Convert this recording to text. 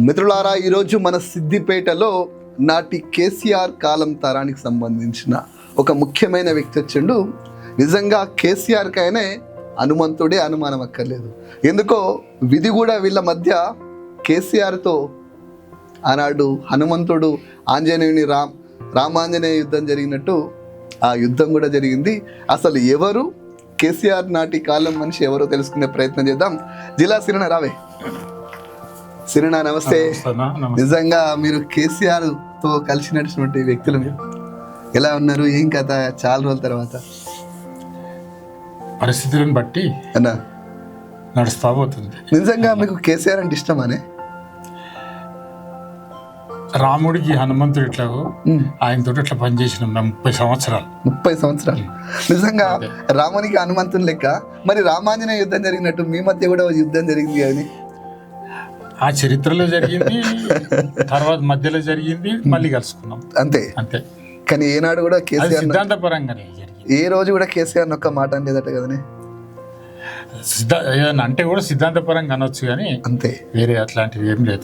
మిత్రులారా, ఈరోజు మన సిద్దిపేటలో నాటి కేసీఆర్ కాలం తరానికి సంబంధించిన ఒక ముఖ్యమైన వ్యక్తి వచ్చిండు. నిజంగా కేసీఆర్కైనా హనుమంతుడే అనుమానం అక్కర్లేదు. ఎందుకో విధి కూడా వీళ్ళ మధ్య కేసీఆర్తో ఆనాడు హనుమంతుడు ఆంజనేయుని రామాంజనేయ యుద్ధం జరిగినట్టు ఆ యుద్ధం కూడా జరిగింది. అసలు ఎవరు కేసీఆర్ నాటి కాలం మనిషి ఎవరో తెలుసుకునే ప్రయత్నం చేద్దాం. జిల్లా సిరిన రావే. సిరిన నమస్తే. నిజంగా మీరు కేసీఆర్ తో కలిసి నడిచినటువంటి వ్యక్తులు, మీరు ఎలా ఉన్నారు? ఏం కథ చాలా రోజుల తర్వాత? పరిస్థితులను బట్టి అన్నా నడుస్తా పోతుంది. నిజంగా మీకు కేసీఆర్ అంటే ఇష్టమానే? రాముడికి హనుమంతుడు ఎట్లాగో ఆయనతో ఇట్లా పనిచేసిన 30 సంవత్సరాలు. 30 సంవత్సరాలు. నిజంగా రామునికి హనుమంతుని లెక్క మరి రామాంజనేయ యుద్ధం జరిగినట్టు మీ మధ్య కూడా యుద్ధం జరిగింది. అది ఆ చరిత్రలో జరిగింది, తర్వాత మధ్యలో జరిగింది, మళ్ళీ కలుసుకున్నాం అంతే అంతే. కానీ ఏనాడు కూడా కేసీఆర్ సిద్ధాంతపరంగానే జరిగింది. ఏ రోజు కూడా కేసీఆర్ ఒక్క మాట అనేదట కదనే. ఏదన్నా అంటే కూడా సిద్ధాంతపరంగా అనొచ్చు కానీ అంతే, వేరే అట్లాంటివి ఏం లేదు.